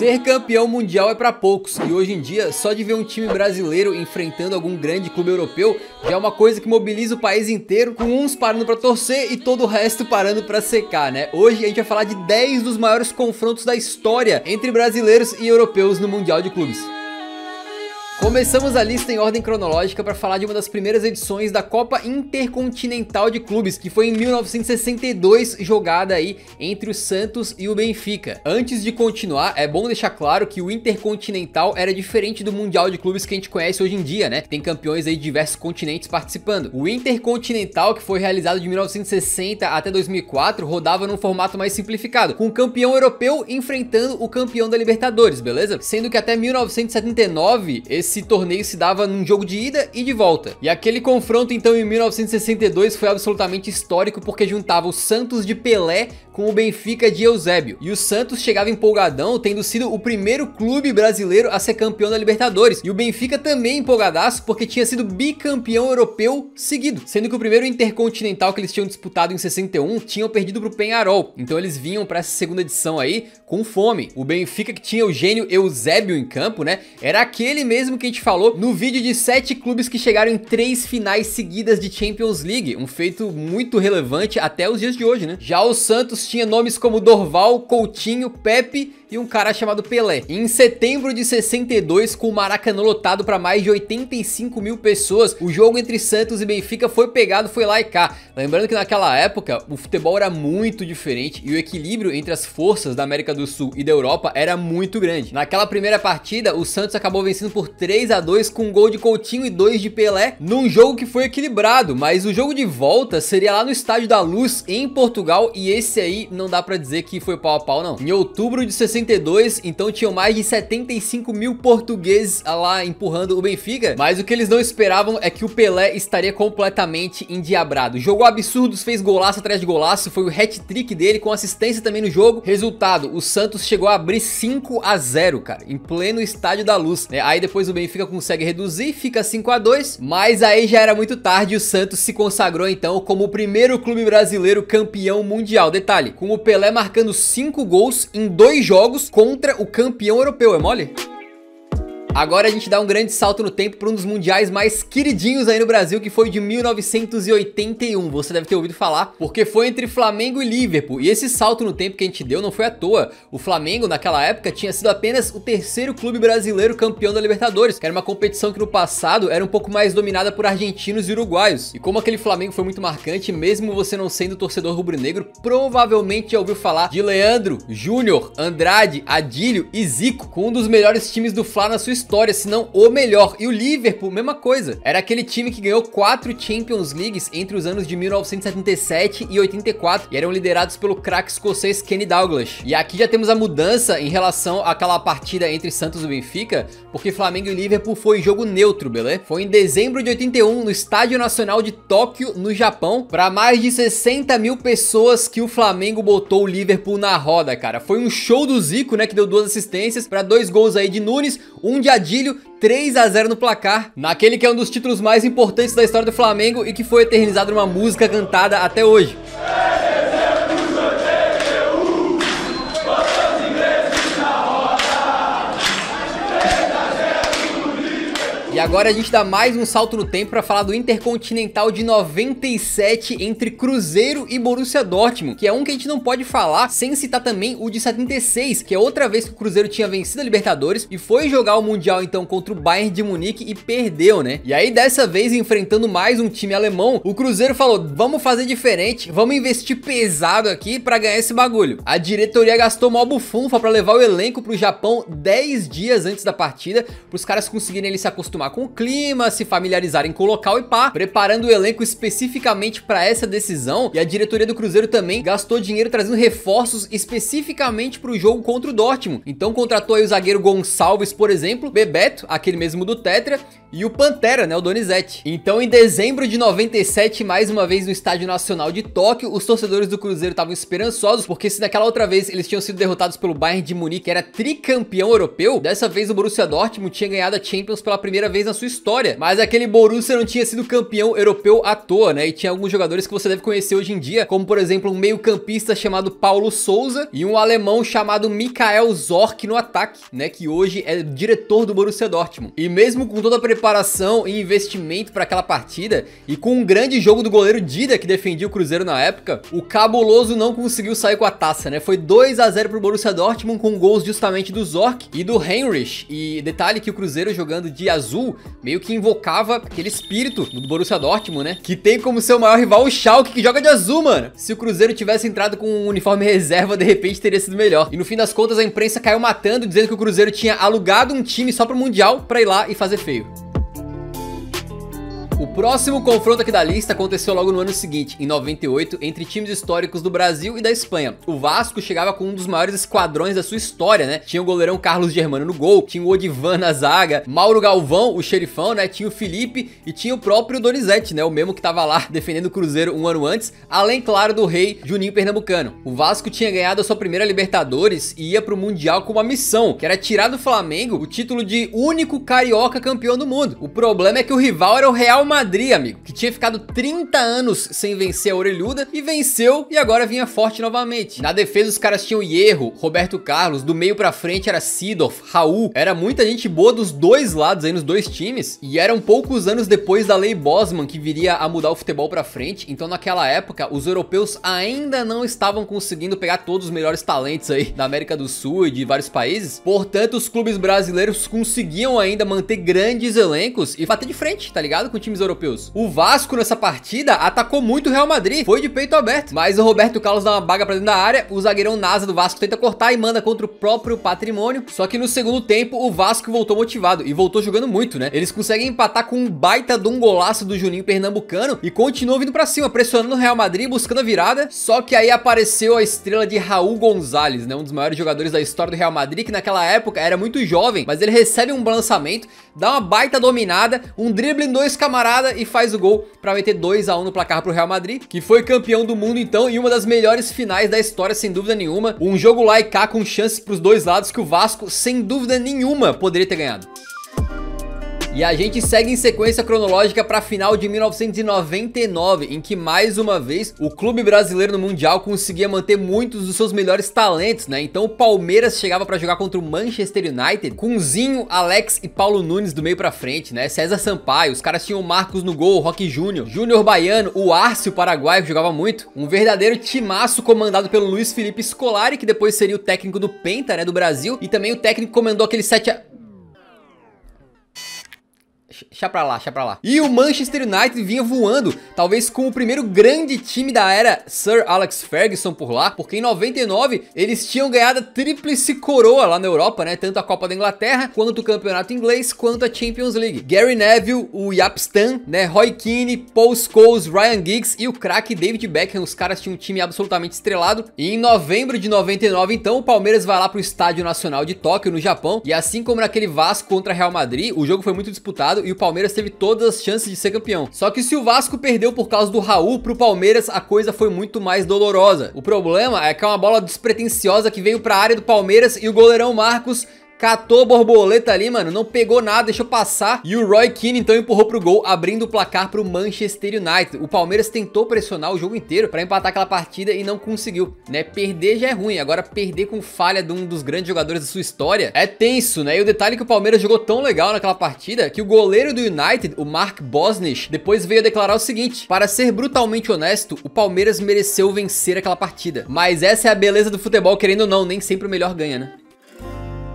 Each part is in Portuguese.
Ser campeão mundial é pra poucos e hoje em dia só de ver um time brasileiro enfrentando algum grande clube europeu já é uma coisa que mobiliza o país inteiro, com uns parando pra torcer e todo o resto parando pra secar, né? Hoje a gente vai falar de 10 dos maiores confrontos da história entre brasileiros e europeus no Mundial de Clubes. Começamos a lista em ordem cronológica para falar de uma das primeiras edições da Copa Intercontinental de Clubes, que foi em 1962, jogada aí entre o Santos e o Benfica. Antes de continuar, é bom deixar claro que o Intercontinental era diferente do Mundial de Clubes que a gente conhece hoje em dia, né? Tem campeões aí de diversos continentes participando. O Intercontinental, que foi realizado de 1960 até 2004, rodava num formato mais simplificado, com o campeão europeu enfrentando o campeão da Libertadores, beleza? Sendo que até 1979, esse torneio se dava num jogo de ida e de volta. E aquele confronto então em 1962 foi absolutamente histórico porque juntava o Santos de Pelé com o Benfica de Eusébio. E o Santos chegava empolgadão, tendo sido o primeiro clube brasileiro a ser campeão da Libertadores. E o Benfica também empolgadaço porque tinha sido bicampeão europeu seguido. Sendo que o primeiro Intercontinental que eles tinham disputado em 61 tinham perdido pro Peñarol. Então eles vinham para essa segunda edição aí com fome. O Benfica, que tinha o gênio Eusébio em campo, né? Era aquele mesmo que a gente falou no vídeo de 7 clubes que chegaram em 3 finais seguidas de Champions League, um feito muito relevante até os dias de hoje, né? Já o Santos tinha nomes como Dorval, Coutinho, Pepe e um cara chamado Pelé. Em setembro de 62, com o Maracanã lotado para mais de 85 mil pessoas, o jogo entre Santos e Benfica foi pegado, foi lá e cá. Lembrando que naquela época o futebol era muito diferente e o equilíbrio entre as forças da América do Sul e da Europa era muito grande. Naquela primeira partida, o Santos acabou vencendo por 3-2 com um gol de Coutinho e 2 de Pelé, num jogo que foi equilibrado, mas o jogo de volta seria lá no Estádio da Luz, em Portugal, e esse aí não dá pra dizer que foi pau a pau, não. Em outubro de 62, então tinham mais de 75 mil portugueses lá empurrando o Benfica, mas o que eles não esperavam é que o Pelé estaria completamente endiabrado. Jogou absurdos, fez golaço atrás de golaço, foi o hat-trick dele, com assistência também no jogo. Resultado, o Santos chegou a abrir 5-0, cara, em pleno Estádio da Luz, né? Aí depois o Benfica consegue reduzir, fica 5-2, mas aí já era muito tarde e o Santos se consagrou então como o primeiro clube brasileiro campeão mundial. Detalhe, com o Pelé marcando 5 gols em 2 jogos contra o campeão europeu, é mole? Agora a gente dá um grande salto no tempo para um dos mundiais mais queridinhos aí no Brasil, que foi de 1981. Você deve ter ouvido falar, porque foi entre Flamengo e Liverpool. E esse salto no tempo que a gente deu não foi à toa. O Flamengo, naquela época, tinha sido apenas o terceiro clube brasileiro campeão da Libertadores, que era uma competição que no passado era um pouco mais dominada por argentinos e uruguaios. E como aquele Flamengo foi muito marcante, mesmo você não sendo torcedor rubro-negro, provavelmente já ouviu falar de Leandro, Júnior, Andrade, Adílio e Zico, com um dos melhores times do Fla na sua história, se não o melhor. E o Liverpool, mesma coisa. Era aquele time que ganhou 4 Champions Leagues entre os anos de 1977 e 84 e eram liderados pelo craque escocês Kenny Dalglish. E aqui já temos a mudança em relação àquela partida entre Santos e Benfica, porque Flamengo e Liverpool foi jogo neutro, beleza? Foi em dezembro de 81 no Estádio Nacional de Tóquio, no Japão, para mais de 60 mil pessoas que o Flamengo botou o Liverpool na roda, cara. Foi um show do Zico, né, que deu 2 assistências para 2 gols aí de Nunes, um de Adílio, 3-0 no placar, naquele que é um dos títulos mais importantes da história do Flamengo e que foi eternizado numa música cantada até hoje. E agora a gente dá mais um salto no tempo para falar do Intercontinental de 97 entre Cruzeiro e Borussia Dortmund, que é um que a gente não pode falar sem citar também o de 76, que é outra vez que o Cruzeiro tinha vencido a Libertadores e foi jogar o Mundial então contra o Bayern de Munique e perdeu, né? E aí dessa vez, enfrentando mais um time alemão, o Cruzeiro falou, vamos fazer diferente, vamos investir pesado aqui para ganhar esse bagulho. A diretoria gastou mó bufunfa para levar o elenco pro Japão 10 dias antes da partida, para os caras conseguirem ali se acostumar com o clima, se familiarizarem com o local e pá, preparando o elenco especificamente para essa decisão. E a diretoria do Cruzeiro também gastou dinheiro trazendo reforços especificamente para o jogo contra o Dortmund. Então contratou aí o zagueiro Gonçalves, por exemplo, Bebeto, aquele mesmo do Tetra, e o Pantera, né, o Donizete. Então em dezembro de 97, mais uma vez no Estádio Nacional de Tóquio, os torcedores do Cruzeiro estavam esperançosos, porque se naquela outra vez eles tinham sido derrotados pelo Bayern de Munique, que era tricampeão europeu, dessa vez o Borussia Dortmund tinha ganhado a Champions pela primeira vez na sua história. Mas aquele Borussia não tinha sido campeão europeu à toa, né, e tinha alguns jogadores que você deve conhecer hoje em dia, como por exemplo um meio-campista chamado Paulo Sousa e um alemão chamado Michael Zorc no ataque, né, que hoje é diretor do Borussia Dortmund. E mesmo com toda a preparação e investimento para aquela partida, e com um grande jogo do goleiro Dida, que defendia o Cruzeiro na época, o cabuloso não conseguiu sair com a taça, né? Foi 2 a 0 pro Borussia Dortmund, com gols justamente do Zorc e do Heinrich. E detalhe que o Cruzeiro, jogando de azul, meio que invocava aquele espírito do Borussia Dortmund, né? Que tem como seu maior rival o Schalke, que joga de azul, mano. Se o Cruzeiro tivesse entrado com um uniforme reserva, de repente teria sido melhor. E no fim das contas, a imprensa caiu matando, dizendo que o Cruzeiro tinha alugado um time só pro Mundial pra ir lá e fazer feio. O próximo confronto aqui da lista aconteceu logo no ano seguinte, em 98, entre times históricos do Brasil e da Espanha. O Vasco chegava com um dos maiores esquadrões da sua história, né? Tinha o goleirão Carlos Germano no gol, tinha o Odivan na zaga, Mauro Galvão, o xerifão, né? Tinha o Felipe e tinha o próprio Donizete, né? O mesmo que tava lá defendendo o Cruzeiro um ano antes, além, claro, do rei Juninho Pernambucano. O Vasco tinha ganhado a sua primeira Libertadores e ia pro Mundial com uma missão, que era tirar do Flamengo o título de único carioca campeão do mundo. O problema é que o rival era o Real Madrid, amigo, que tinha ficado 30 anos sem vencer a orelhuda e venceu e agora vinha forte novamente. Na defesa os caras tinham Hierro, Roberto Carlos, do meio pra frente era Seedorf, Raul, era muita gente boa dos dois lados aí nos dois times e eram poucos anos depois da Lei Bosman que viria a mudar o futebol pra frente, então naquela época os europeus ainda não estavam conseguindo pegar todos os melhores talentos aí da América do Sul e de vários países, portanto os clubes brasileiros conseguiam ainda manter grandes elencos e bater de frente, tá ligado? Com times europeus. O Vasco nessa partida atacou muito o Real Madrid, foi de peito aberto, mas o Roberto Carlos dá uma baga pra dentro da área, o zagueirão Nasa do Vasco tenta cortar e manda contra o próprio Patrimônio, só que no segundo tempo o Vasco voltou motivado e voltou jogando muito, né? Eles conseguem empatar com um baita de um golaço do Juninho Pernambucano e continuam vindo pra cima, pressionando o Real Madrid, buscando a virada, só que aí apareceu a estrela de Raul Gonzalez, né? Um dos maiores jogadores da história do Real Madrid, que naquela época era muito jovem, mas ele recebe um balançamento, dá uma baita dominada, um drible em dois camaradas e faz o gol pra meter 2 a 1 no placar pro Real Madrid, que foi campeão do mundo então e uma das melhores finais da história, sem dúvida nenhuma. Um jogo lá e cá com chances pros dois lados que o Vasco, sem dúvida nenhuma, poderia ter ganhado. E a gente segue em sequência cronológica para a final de 1999, em que mais uma vez o clube brasileiro no Mundial conseguia manter muitos dos seus melhores talentos, né? Então o Palmeiras chegava para jogar contra o Manchester United com Zinho, Alex e Paulo Nunes do meio para frente, né? César Sampaio, os caras tinham o Marcos no gol, Roque Júnior, Júnior Baiano, o Árcio Paraguai que jogava muito, um verdadeiro timaço comandado pelo Luiz Felipe Scolari, que depois seria o técnico do Penta, né, do Brasil, e também o técnico que comandou aquele 7 Deixa pra lá. E o Manchester United vinha voando, talvez com o primeiro grande time da era Sir Alex Ferguson por lá, porque em 99 eles tinham ganhado a tríplice coroa lá na Europa, né? Tanto a Copa da Inglaterra, quanto o Campeonato Inglês, quanto a Champions League. Gary Neville, o Jaap Stam, né? Roy Keane, Paul Scholes, Ryan Giggs e o craque David Beckham. Os caras tinham um time absolutamente estrelado. E em novembro de 99, então, o Palmeiras vai lá pro Estádio Nacional de Tóquio, no Japão. E assim como naquele Vasco contra Real Madrid, o jogo foi muito disputado e o Palmeiras teve todas as chances de ser campeão. Só que se o Vasco perdeu por causa do Raul, pro Palmeiras a coisa foi muito mais dolorosa. O problema é que é uma bola despretensiosa que veio pra área do Palmeiras e o goleirão Marcos catou a borboleta ali, mano, não pegou nada, deixou passar. E o Roy Keane então empurrou pro gol, abrindo o placar pro Manchester United. O Palmeiras tentou pressionar o jogo inteiro pra empatar aquela partida e não conseguiu, né? Perder já é ruim, agora perder com falha de um dos grandes jogadores da sua história é tenso, né? E o detalhe é que o Palmeiras jogou tão legal naquela partida que o goleiro do United, o Mark Bosnich, depois veio a declarar o seguinte: para ser brutalmente honesto, o Palmeiras mereceu vencer aquela partida. Mas essa é a beleza do futebol, querendo ou não, nem sempre o melhor ganha, né?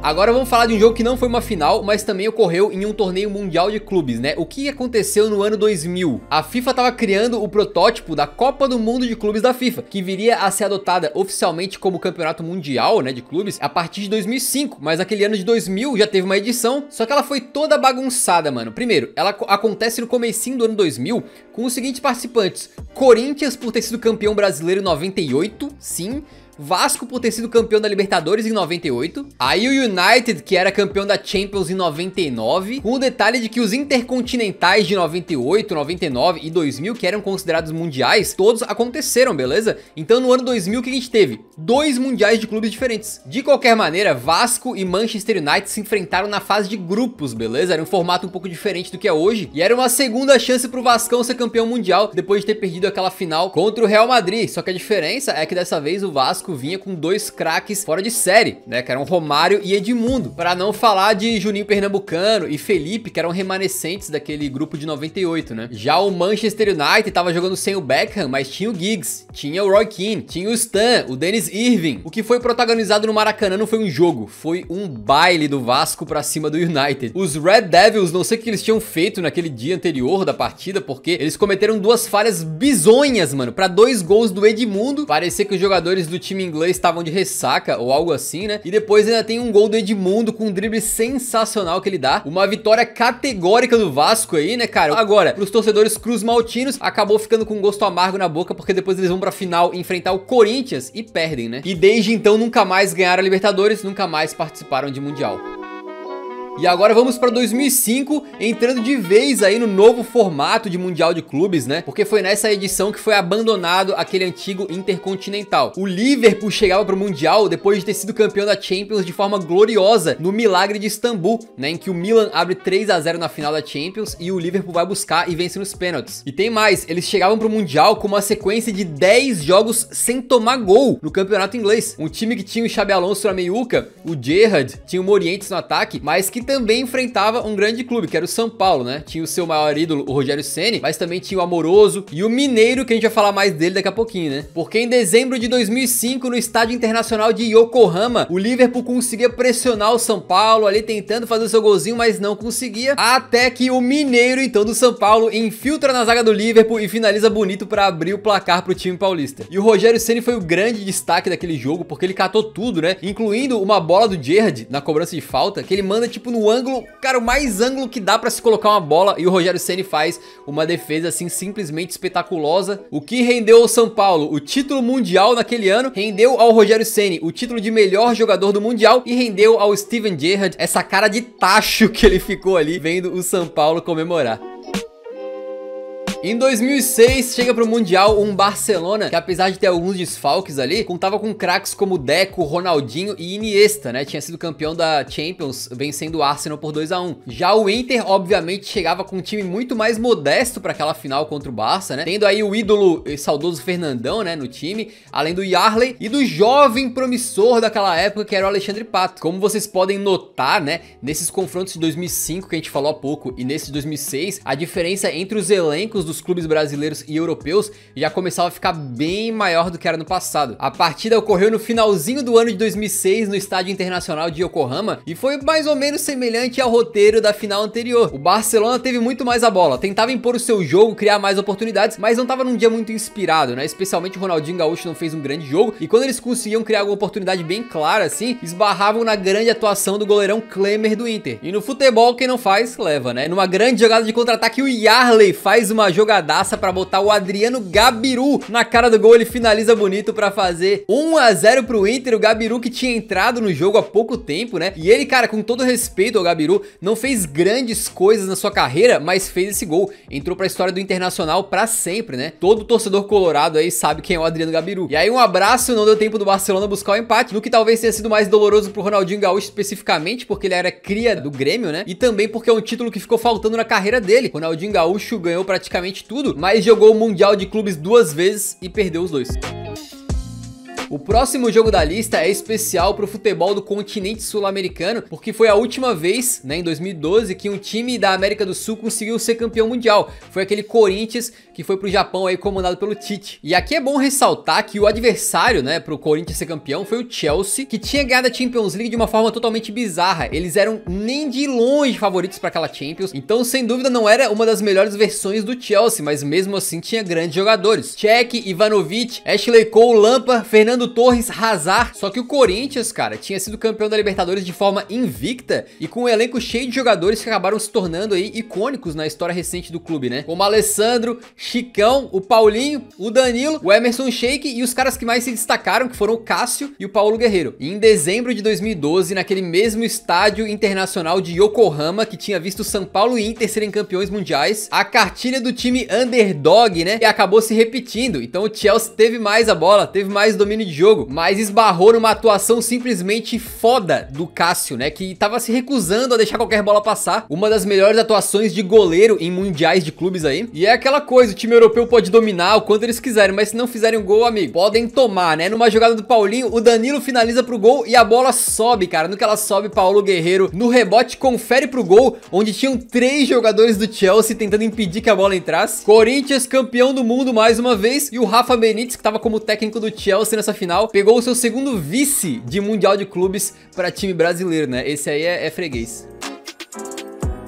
Agora vamos falar de um jogo que não foi uma final, mas também ocorreu em um torneio mundial de clubes, né? O que aconteceu no ano 2000? A FIFA estava criando o protótipo da Copa do Mundo de Clubes da FIFA, que viria a ser adotada oficialmente como campeonato mundial, né, de clubes, a partir de 2005. Mas aquele ano de 2000 já teve uma edição, só que ela foi toda bagunçada, mano. Primeiro, ela acontece no comecinho do ano 2000 com os seguintes participantes: Corinthians por ter sido campeão brasileiro em 98, sim. Vasco por ter sido campeão da Libertadores em 98, aí o United, que era campeão da Champions em 99, com o detalhe de que os intercontinentais de 98, 99 e 2000, que eram considerados mundiais, todos aconteceram, beleza? Então no ano 2000 o que a gente teve? 2 mundiais de clubes diferentes. De qualquer maneira, Vasco e Manchester United se enfrentaram na fase de grupos, beleza? Era um formato um pouco diferente do que é hoje, e era uma segunda chance pro Vascão ser campeão mundial, depois de ter perdido aquela final contra o Real Madrid. Só que a diferença é que dessa vez o Vasco vinha com 2 craques fora de série, né? Que eram Romário e Edmundo. Para não falar de Juninho Pernambucano e Felipe, que eram remanescentes daquele grupo de 98, né? Já o Manchester United tava jogando sem o Beckham, mas tinha o Giggs, tinha o Roy Keane, tinha o Stan, o Dennis Irving. O que foi protagonizado no Maracanã não foi um jogo, foi um baile do Vasco pra cima do United. Os Red Devils, não sei o que eles tinham feito naquele dia anterior da partida, porque eles cometeram 2 falhas bizonhas, mano, pra 2 gols do Edmundo. Parecia que os jogadores do time inglês estavam de ressaca ou algo assim, né? E depois ainda tem um gol do Edmundo com um drible sensacional que ele dá. Uma vitória categórica do Vasco aí, né, cara? Agora, pros torcedores cruz-maltinos, acabou ficando com um gosto amargo na boca, porque depois eles vão pra final enfrentar o Corinthians e perdem, né? E desde então nunca mais ganharam a Libertadores, nunca mais participaram de Mundial. E agora vamos para 2005, entrando de vez aí no novo formato de Mundial de Clubes, né? Porque foi nessa edição que foi abandonado aquele antigo Intercontinental. O Liverpool chegava para o Mundial depois de ter sido campeão da Champions de forma gloriosa no Milagre de Istambul, né? Em que o Milan abre 3-0 na final da Champions e o Liverpool vai buscar e vence nos pênaltis. E tem mais, eles chegavam para o Mundial com uma sequência de 10 jogos sem tomar gol no campeonato inglês. Um time que tinha o Xabi Alonso na meiuca, o Gerrard, tinha o Morientes no ataque, mas que também enfrentava um grande clube, que era o São Paulo, né? Tinha o seu maior ídolo, o Rogério Ceni, mas também tinha o Amoroso e o Mineiro, que a gente vai falar mais dele daqui a pouquinho, né? Porque em dezembro de 2005, no Estádio Internacional de Yokohama, o Liverpool conseguia pressionar o São Paulo ali, tentando fazer o seu golzinho, mas não conseguia, até que o Mineiro, então, do São Paulo, infiltra na zaga do Liverpool e finaliza bonito para abrir o placar pro time paulista. E o Rogério Ceni foi o grande destaque daquele jogo, porque ele catou tudo, né? Incluindo uma bola do Gerrard na cobrança de falta, que ele manda tipo no ângulo, cara, o mais ângulo que dá pra se colocar uma bola, e o Rogério Ceni faz uma defesa assim simplesmente espetaculosa, o que rendeu ao São Paulo o título mundial naquele ano, rendeu ao Rogério Ceni o título de melhor jogador do mundial e rendeu ao Steven Gerrard essa cara de tacho que ele ficou ali vendo o São Paulo comemorar. Em 2006, chega pro Mundial um Barcelona que, apesar de ter alguns desfalques ali, contava com craques como Deco, Ronaldinho e Iniesta, né? Tinha sido campeão da Champions, vencendo o Arsenal por 2-1. Já o Inter, obviamente, chegava com um time muito mais modesto para aquela final contra o Barça, né? Tendo aí o ídolo saudoso Fernandão, né, no time, além do Yarley e do jovem promissor daquela época, que era o Alexandre Pato. Como vocês podem notar, né, nesses confrontos de 2005 que a gente falou há pouco e nesse de 2006, a diferença entre os elencos dos clubes brasileiros e europeus já começava a ficar bem maior do que era no passado. A partida ocorreu no finalzinho do ano de 2006 no Estádio Internacional de Yokohama e foi mais ou menos semelhante ao roteiro da final anterior. O Barcelona teve muito mais a bola, tentava impor o seu jogo, criar mais oportunidades, mas não estava num dia muito inspirado, né? Especialmente o Ronaldinho Gaúcho não fez um grande jogo e quando eles conseguiam criar alguma oportunidade bem clara assim, esbarravam na grande atuação do goleirão Klemer do Inter. E no futebol quem não faz, leva, né? Numa grande jogada de contra-ataque, o Yarley faz uma jogadaça pra botar o Adriano Gabiru na cara do gol, ele finaliza bonito pra fazer 1-0 pro Inter, o Gabiru que tinha entrado no jogo há pouco tempo, né? E ele, cara, com todo respeito ao Gabiru, não fez grandes coisas na sua carreira, mas fez esse gol, entrou pra história do Internacional pra sempre, né? Todo torcedor colorado aí sabe quem é o Adriano Gabiru. E aí um abraço, não deu tempo do Barcelona buscar o empate, no que talvez tenha sido mais doloroso pro Ronaldinho Gaúcho especificamente, porque ele era cria do Grêmio, né? E também porque é um título que ficou faltando na carreira dele. Ronaldinho Gaúcho ganhou praticamente tudo, mas jogou o Mundial de Clubes 2 vezes e perdeu os 2. O próximo jogo da lista é especial para o futebol do continente sul-americano, porque foi a última vez, né, em 2012, que um time da América do Sul conseguiu ser campeão mundial. Foi aquele Corinthians que foi pro Japão aí comandado pelo Tite. E aqui é bom ressaltar que o adversário, né, pro Corinthians ser campeão foi o Chelsea, que tinha ganhado a Champions League de uma forma totalmente bizarra. Eles eram nem de longe favoritos para aquela Champions, então sem dúvida não era uma das melhores versões do Chelsea, mas mesmo assim tinha grandes jogadores. Cech, Ivanovic, Ashley Cole, Lampard, Fernando Fernando Torres, Hazard. Só que o Corinthians, cara, tinha sido campeão da Libertadores de forma invicta e com um elenco cheio de jogadores que acabaram se tornando aí icônicos na história recente do clube, né? Como Alessandro, Chicão, o Paulinho, o Danilo, o Emerson Sheik e os caras que mais se destacaram, que foram o Cássio e o Paulo Guerreiro. E em dezembro de 2012, naquele mesmo estádio internacional de Yokohama, que tinha visto São Paulo e Inter serem campeões mundiais, a cartilha do time underdog, né, e acabou se repetindo. Então o Chelsea teve mais a bola, teve mais domínio de jogo, mas esbarrou numa atuação simplesmente foda do Cássio, né, que tava se recusando a deixar qualquer bola passar. Uma das melhores atuações de goleiro em mundiais de clubes aí. E é aquela coisa, o time europeu pode dominar o quanto eles quiserem, mas se não fizerem o gol, amigo, podem tomar, né? Numa jogada do Paulinho, o Danilo finaliza pro gol e a bola sobe, cara. No que ela sobe, Paulo Guerreiro no rebote confere pro gol, onde tinham 3 jogadores do Chelsea tentando impedir que a bola entrasse. Corinthians campeão do mundo mais uma vez, e o Rafa Benítez, que tava como técnico do Chelsea nessa final, pegou o seu segundo vice de Mundial de Clubes para time brasileiro, né? Esse aí é freguês.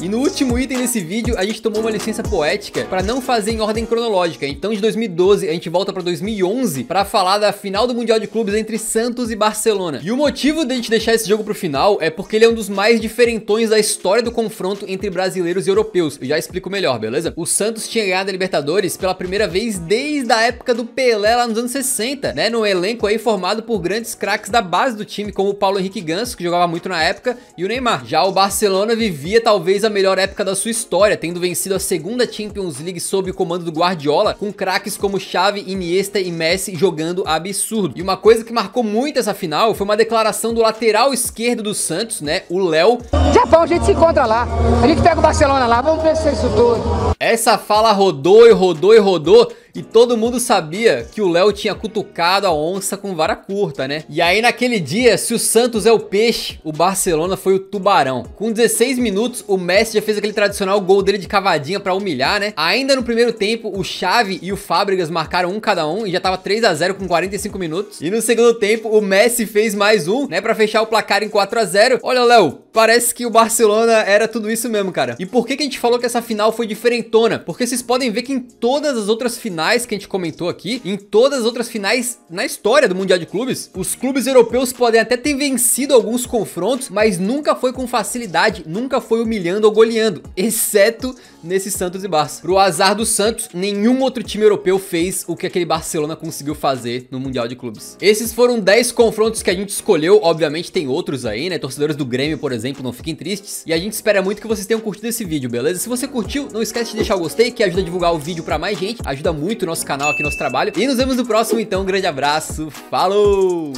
E no último item desse vídeo, a gente tomou uma licença poética para não fazer em ordem cronológica. Então de 2012 a gente volta para 2011 para falar da final do Mundial de Clubes entre Santos e Barcelona. E o motivo de a gente deixar esse jogo pro final é porque ele é um dos mais diferentões da história do confronto entre brasileiros e europeus. Eu já explico melhor, beleza? O Santos tinha ganhado a Libertadores pela primeira vez desde a época do Pelé lá nos anos 60, né? Num elenco aí formado por grandes craques da base do time, como o Paulo Henrique Ganso, que jogava muito na época, e o Neymar. Já o Barcelona vivia talvez a melhor época da sua história, tendo vencido a segunda Champions League sob o comando do Guardiola, com craques como Xavi, Iniesta e Messi jogando absurdo. E uma coisa que marcou muito essa final foi uma declaração do lateral esquerdo do Santos, né, o Léo. Japão, a gente se encontra lá, a gente pega o Barcelona lá, vamos ver se é isso tudo. Essa fala rodou e rodou e rodou, e todo mundo sabia que o Léo tinha cutucado a onça com vara curta, né? E aí naquele dia, se o Santos é o peixe, o Barcelona foi o tubarão. Com 16 minutos, o Messi já fez aquele tradicional gol dele de cavadinha pra humilhar, né? Ainda no primeiro tempo, o Xavi e o Fábregas marcaram um cada um e já tava 3 a 0 com 45 minutos. E no segundo tempo, o Messi fez mais um, né? Pra fechar o placar em 4 a 0. Olha, Léo, parece que o Barcelona era tudo isso mesmo, cara. E por que que a gente falou que essa final foi diferentona? Porque vocês podem ver que em todas as outras finais que a gente comentou aqui, em todas as outras finais na história do Mundial de Clubes, os clubes europeus podem até ter vencido alguns confrontos, mas nunca foi com facilidade, nunca foi humilhando ou goleando, exceto nesse Santos e Barça. Pro azar do Santos, nenhum outro time europeu fez o que aquele Barcelona conseguiu fazer no Mundial de Clubes. Esses foram 10 confrontos que a gente escolheu, obviamente tem outros aí, né? Torcedores do Grêmio, por exemplo, não fiquem tristes. E a gente espera muito que vocês tenham curtido esse vídeo, beleza? Se você curtiu, não esquece de deixar o gostei, que ajuda a divulgar o vídeo pra mais gente, ajuda muito o nosso canal aqui, nosso trabalho. E nos vemos no próximo, então, um grande abraço, falou!